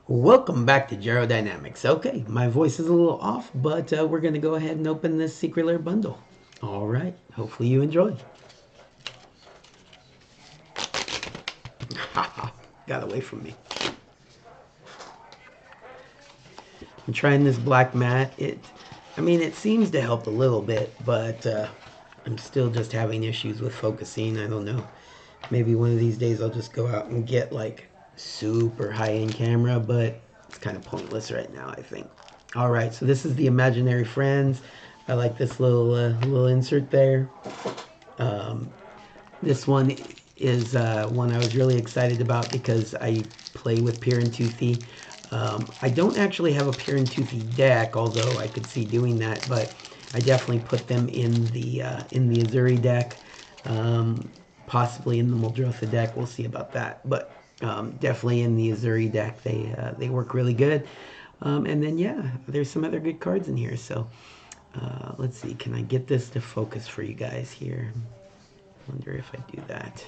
Welcome back to Gyrodynamics. Okay, my voice is a little off, but we're going to go ahead and open this Secret Lair bundle. All right, hopefully you enjoy. Haha, got away from me. I'm trying this black matte. It seems to help a little bit, but I'm still just having issues with focusing. I don't know. Maybe one of these days I'll just go out and get like super high-end camera, but it's kind of pointless right now, I think. All right, so this is the Imaginary Friends. I like this little insert there. This one is one I was really excited about because I play with Pier and Toothy. I don't actually have a Pier and Toothy deck, although I could see doing that, but I definitely put them in the Azuri deck, possibly in the Muldrotha deck. We'll see about that, but definitely in the Azuri deck. They work really good. And then yeah, there's some other good cards in here. So let's see, can I get this to focus for you guys here? Wonder if I do that.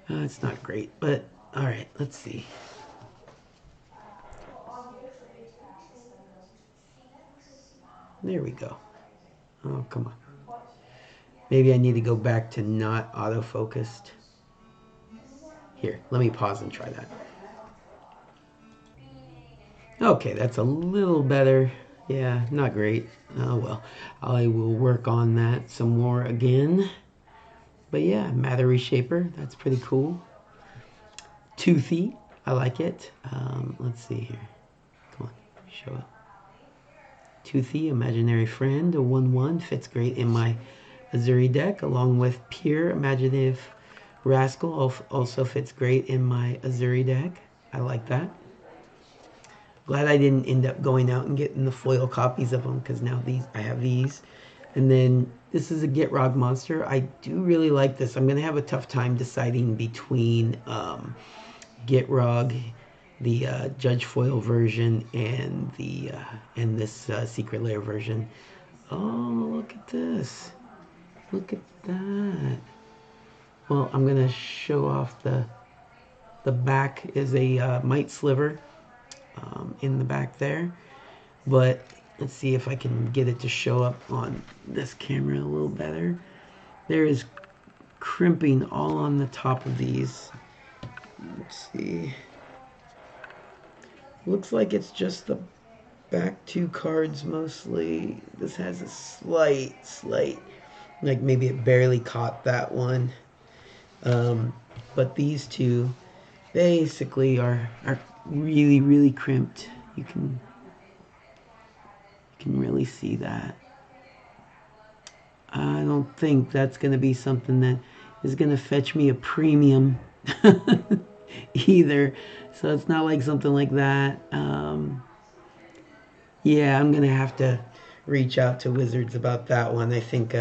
It's not great, but all right, let's see. There we go. Oh, come on. Maybe I need to go back to not auto-focused. Here, let me pause and try that. Okay, that's a little better. Yeah, not great. Oh well, I will work on that some more again. But yeah, Matter Reshaper, that's pretty cool. Toothy, I like it. Let's see here. Come on, show it. Toothy, Imaginary Friend, a 1/1, fits great in my Azuri deck, along with Pure Imaginative Rascal, also fits great in my Azuri deck. I like that. Glad I didn't end up going out and getting the foil copies of them, because now I have these. And then this is a Gitrog monster. I do really like this. I'm going to have a tough time deciding between Gitrog, the Judge Foil version, and this Secret Lair version. Oh, look at this! Look at that! Well, I'm gonna show off the back is a Might Sliver in the back there, but let's see if I can get it to show up on this camera a little better. There is crimping all on the top of these. Let's see. Looks like it's just the back two cards mostly. This has a slight, like maybe it barely caught that one. But these two basically are really crimped. You can really see that. I don't think that's going to be something that is going to fetch me a premium either. So it's not like something like that. Yeah, I'm going to have to reach out to Wizards about that one. I think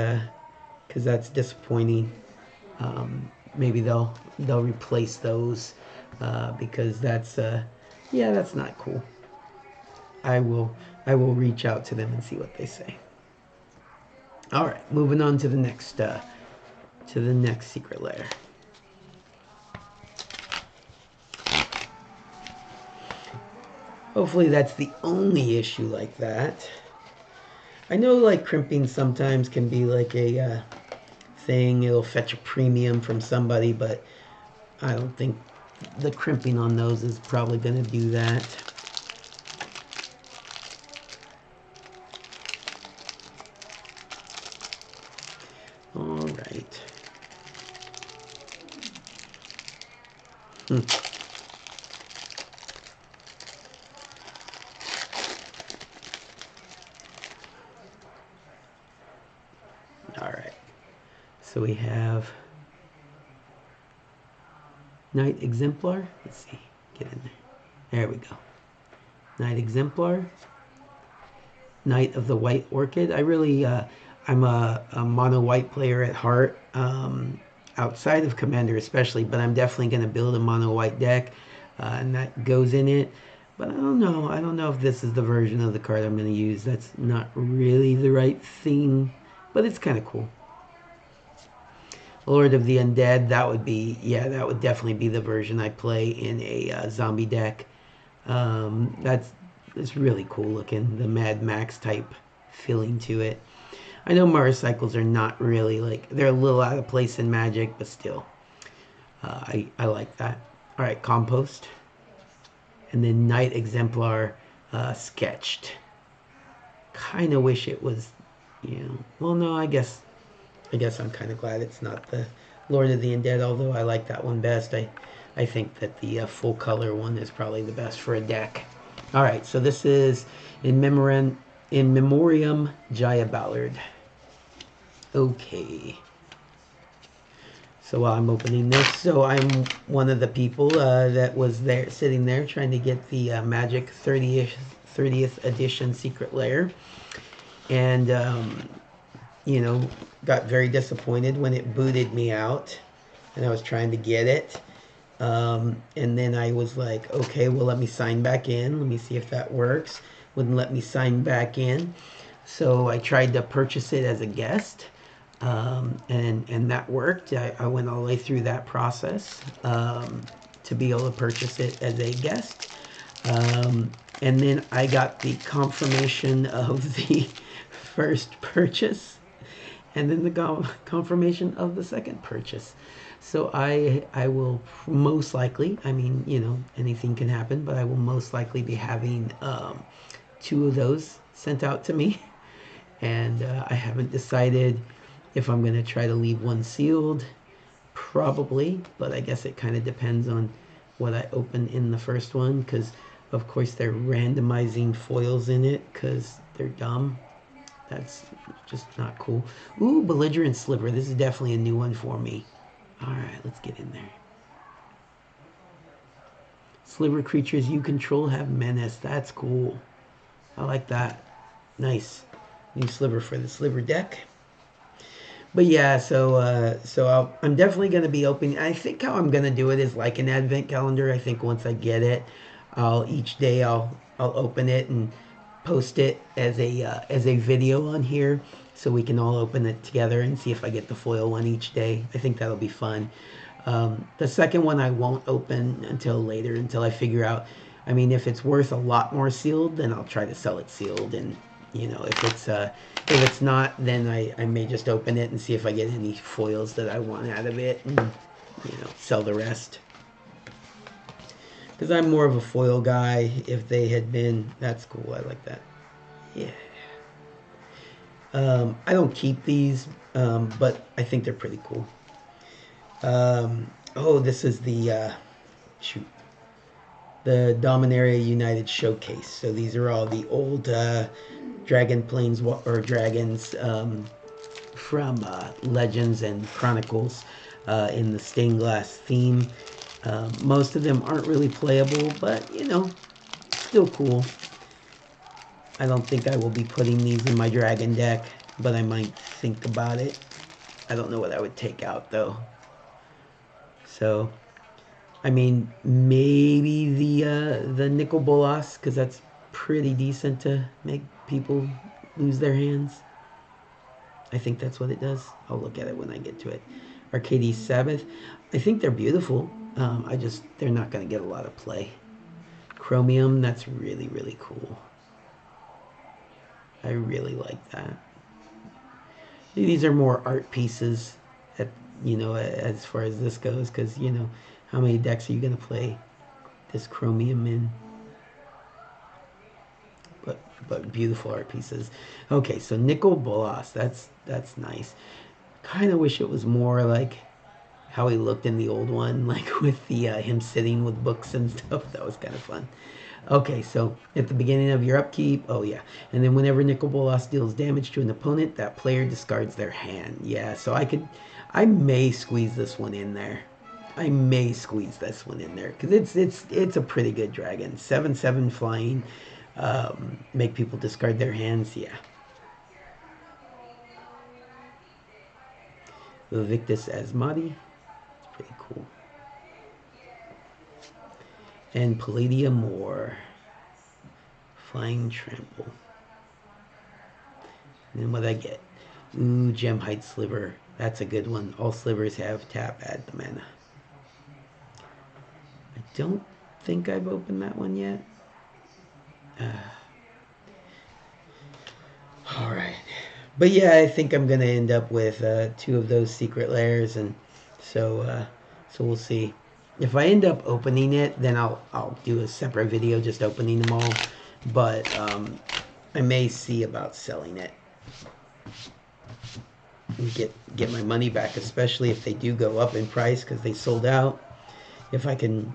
because that's disappointing. Maybe they'll replace those because that's that's not cool. I will reach out to them and see what they say. All right, moving on to the next Secret Lair. Hopefully that's the only issue like that. I know like crimping sometimes can be like a thing. It'll fetch a premium from somebody, but I don't think the crimping on those is probably going to do that. All right. All right. So we have Knight Exemplar. Let's see. Get in there. There we go. Knight Exemplar. Knight of the White Orchid. I really, I'm a mono white player at heart, outside of Commander especially, but I'm definitely going to build a mono white deck, and that goes in it. But I don't know. I don't know if this is the version of the card I'm going to use. That's not really the right thing, but it's kind of cool. Lord of the Undead, that would be, yeah, that would definitely be the version I play in a zombie deck. That's it's really cool looking, the Mad Max type feeling to it. I know motorcycles are not really like, they're a little out of place in Magic, but still, I like that. All right, Compost. And then Night Exemplar sketched. Kind of wish it was, well, no, I guess I'm kind of glad it's not the Lord of the Undead, although I like that one best. I think that the full color one is probably the best for a deck. All right, so this is in memoriam Jaya Ballard. Okay. So while I'm opening this, so I'm one of the people that was there, sitting there, trying to get the Magic 30th edition Secret Lair, and got very disappointed when it booted me out, and I was trying to get it. And then I was like, okay, well, let me sign back in. Let me see if that works. Wouldn't let me sign back in. So I tried to purchase it as a guest. And that worked. I went all the way through that process to be able to purchase it as a guest. And then I got the confirmation of the first purchase, and then the confirmation of the second purchase. So I will most likely, I mean, anything can happen, but I will most likely be having 2 of those sent out to me. And I haven't decided if I'm going to try to leave one sealed, probably, but I guess it kind of depends on what I open in the first one, because of course they're randomizing foils in it because they're dumb. That's just not cool. Ooh, Belligerent Sliver. This is definitely a new one for me. Alright, let's get in there. Sliver creatures you control have menace. That's cool. I like that. Nice. New Sliver for the Sliver deck. But yeah, so I'm definitely going to be opening. I think how I'm going to do it is like an advent calendar. I think once I get it, each day I'll open it and post it as a video on here, so we can all open it together and see if I get the foil one each day. I think that'll be fun. The second one I won't open until later, until I figure out. I mean, if it's worth a lot more sealed, then I'll try to sell it sealed, and if it's not, then I may just open it and see if I get any foils that I want out of it, and sell the rest. Because I'm more of a foil guy. If they had been, that's cool. I like that. Yeah. I don't keep these, but I think they're pretty cool. Oh, this is the the Dominaria United Showcase. So these are all the old Dragon Planes or Dragons from Legends and Chronicles in the stained glass theme. Most of them aren't really playable, but still cool. I don't think I will be putting these in my dragon deck, but I might think about it. I don't know what I would take out though. So, I mean, maybe the Nicol Bolas, because that's pretty decent to make people lose their hands. I think that's what it does. I'll look at it when I get to it. Arcades Sabbath. I think they're beautiful. They're not going to get a lot of play. Chromium, that's really, really cool. I really like that. These are more art pieces, as far as this goes, because, how many decks are you going to play this Chromium in? But beautiful art pieces. Okay, so Nicol Bolas, that's nice. Kind of wish it was more like how he looked in the old one, like with the him sitting with books and stuff. That was kind of fun. Okay, so at the beginning of your upkeep, oh yeah, and then whenever Nicol Bolas deals damage to an opponent, that player discards their hand. Yeah, so I may squeeze this one in there. Because it's a pretty good dragon. 7/7 flying, make people discard their hands. Yeah. Victus Asmati, pretty cool. And Palladium Moore, Flying Trample. And then what I get? Ooh, Gem Height Sliver. That's a good one. All slivers have tap, add the mana. I don't think I've opened that one yet. All right. But yeah, I think I'm gonna end up with two of those secret lairs, and so we'll see. If I end up opening it, then I'll do a separate video just opening them all. But I may see about selling it and get my money back, especially if they do go up in price because they sold out. If I can,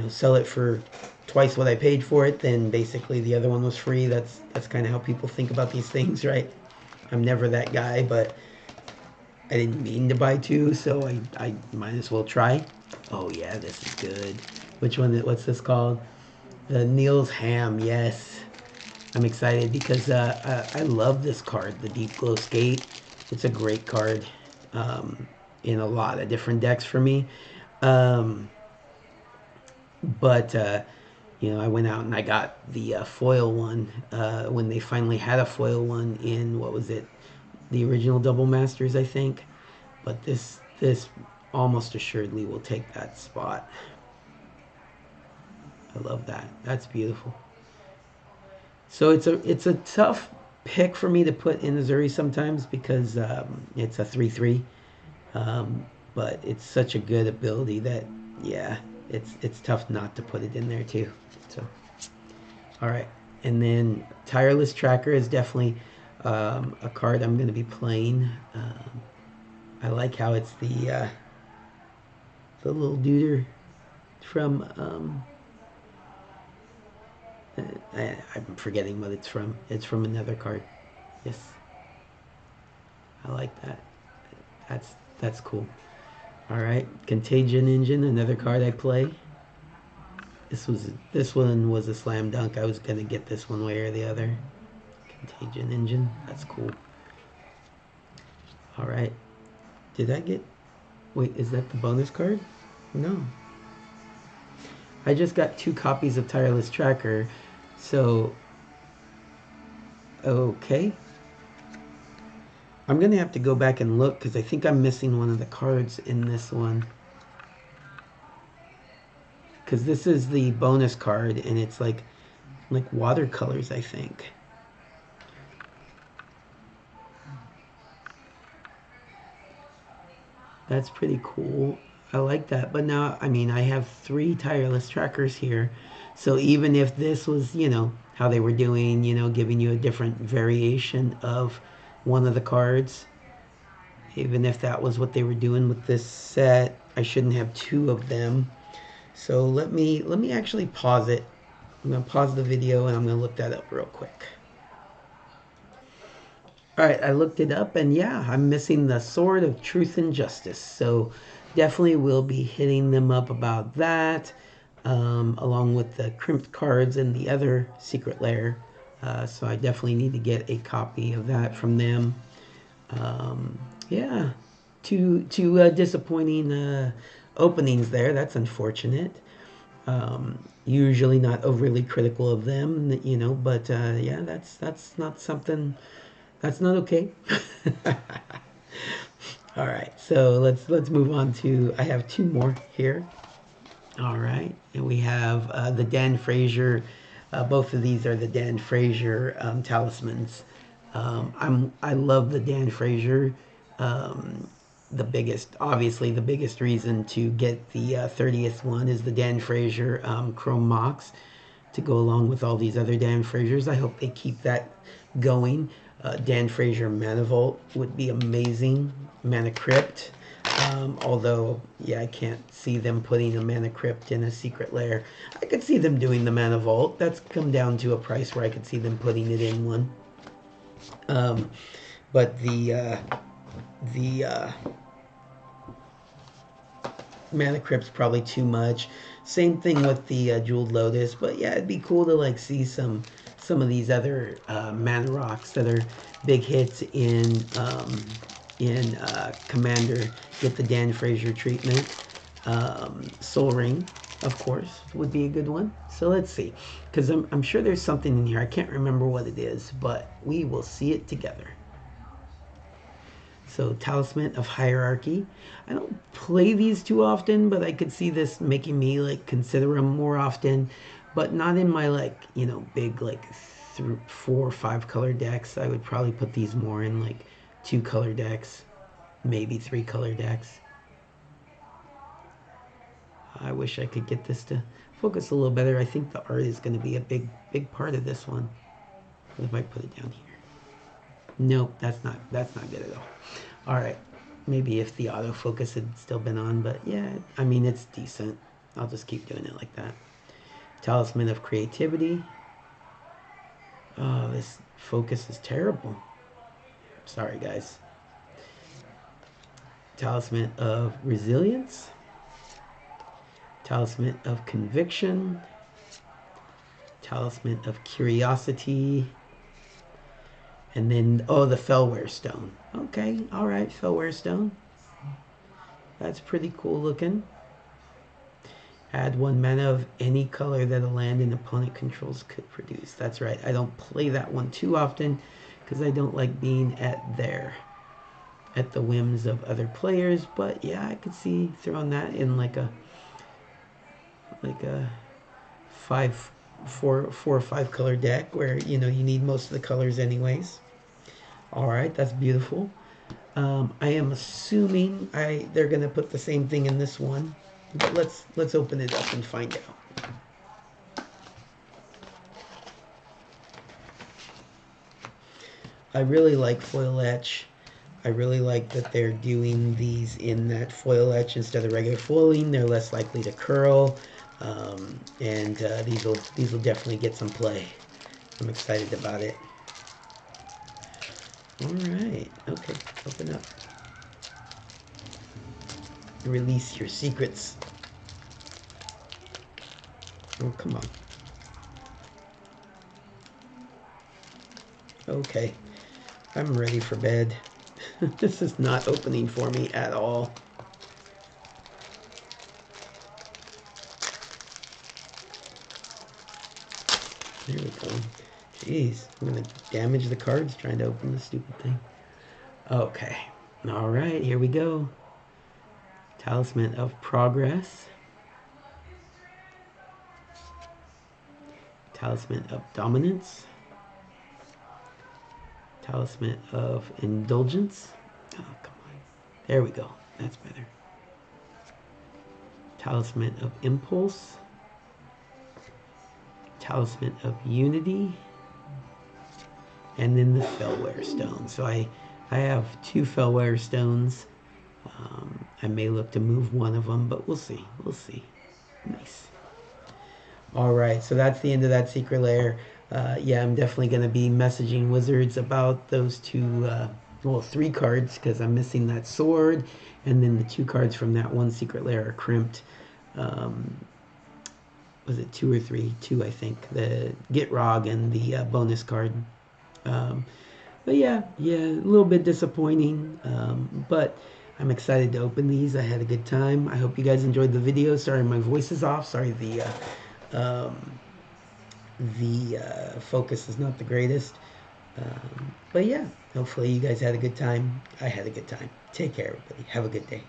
sell it for twice what I paid for it, then basically the other one was free. That's kind of how people think about these things, right? I'm never that guy, but I didn't mean to buy two, so I might as well try. Oh yeah, this is good. Which one? What's this called? The Neil's Ham. Yes, I'm excited because I love this card, the Deep Glow Skate. It's a great card in a lot of different decks for me. But I went out and I got the foil one when they finally had a foil one in, what was it, the original Double Masters, I think. But this almost assuredly will take that spot. I love that. That's beautiful. So it's a tough pick for me to put in Azuri sometimes because it's a 3/3. But it's such a good ability that, yeah, it's tough not to put it in there too. So, all right. And then Tireless Tracker is definitely a card I'm going to be playing. I like how it's the little duder from I'm forgetting what it's from. It's from another card. Yes, I like that. That's cool. All right, Contagion Engine, another card I play. This one was a slam dunk. I was gonna get this one way or the other. Contagion Engine, that's cool. All right, did I get? Wait, is that the bonus card? No. I just got 2 copies of Tireless Tracker, so okay. I'm gonna have to go back and look because I think I'm missing one of the cards in this one. Because this is the bonus card and it's like watercolors, I think. That's pretty cool. I like that. But now, I mean, I have 3 Tireless Trackers here. So even if this was, how they were doing, giving you a different variation of one of the cards, even if that was what they were doing with this set, I shouldn't have 2 of them. So let me actually pause it. I'm going to pause the video and I'm going to look that up real quick. All right, I looked it up and yeah, I'm missing the Sword of Truth and Justice. So definitely will be hitting them up about that, along with the crimped cards and the other Secret Lair. So I definitely need to get a copy of that from them. Yeah, two disappointing openings there. That's unfortunate. Usually not overly critical of them, but yeah, that's not something. That's not okay. All right, so let's move on to. I have 2 more here. All right, and we have the Dan Frazier. Both of these are the Dan Frazier talismans. I love the Dan Frazier. Obviously the biggest reason to get the 30th one is the Dan Frazier Chrome Mox to go along with all these other Dan Fraziers. I hope they keep that going. Dan Frazier Mana Vault would be amazing. Mana Crypt. Although, yeah, I can't see them putting a Mana Crypt in a Secret Lair. I could see them doing the Mana Vault. That's come down to a price where I could see them putting it in one. But the Mana Crypt's probably too much. Same thing with the Jeweled Lotus. But yeah, it'd be cool to see some of these other mana rocks that are big hits in Commander. Get the Dan Frazier treatment. Soul Ring, of course, would be a good one. So let's see, because I'm sure there's something in here. I can't remember what it is, but we will see it together. So Talisman of Hierarchy. I don't play these too often, but I could see this making me like consider them more often, but not in my like, you know, big like 4 or 5 color decks. I would probably put these more in like 2 color decks, maybe 3 color decks. I wish I could get this to focus a little better. I think the art is going to be a big part of this one. If I put it down here. Nope, that's not good at all. All right, maybe if the autofocus had still been on, but yeah, I mean, it's decent. I'll just keep doing it like that. Talisman of Creativity. Oh, this focus is terrible. Sorry, guys. Talisman of Resilience. Talisman of Conviction. Talisman of Curiosity. And then, oh, the Fellware Stone. Okay, all right, Fellware Stone. That's pretty cool looking. Add 1 mana of any color that a land an opponent controls could produce. That's right. I don't play that one too often because I don't like being at the whims of other players. But yeah, I could see throwing that in like a 4 or 5 color deck where you know you need most of the colors anyways. All right, that's beautiful. I am assuming they're gonna put the same thing in this one, but let's open it up and find out. I really like foil etch. I really like that they're doing these in that foil etch instead of regular foiling. They're less likely to curl, and these will definitely get some play. I'm excited about it. All right, okay, open up. Release your secrets. Oh, come on. Okay, I'm ready for bed. This is not opening for me at all. There we go. Jeez, I'm gonna damage the cards trying to open this stupid thing. Okay, all right, here we go. Talisman of Progress. Talisman of Dominance. Talisman of Indulgence. Oh, come on. There we go. That's better. Talisman of Impulse. Talisman of Unity. And then the Fellware Stone. So I have 2 Fellware Stones. I may look to move one of them, but we'll see. We'll see. Nice. All right, so that's the end of that Secret Lair. Yeah, I'm definitely going to be messaging Wizards about those 3 cards, because I'm missing that sword, and then the 2 cards from that one Secret Lair are crimped. Was it 2 or 3? 2, I think. The Gitrog and the bonus card. But yeah, a little bit disappointing, but I'm excited to open these. I had a good time. I hope you guys enjoyed the video. Sorry my voice is off. Sorry the focus is not the greatest. But yeah, hopefully you guys had a good time. I had a good time. Take care, everybody. Have a good day.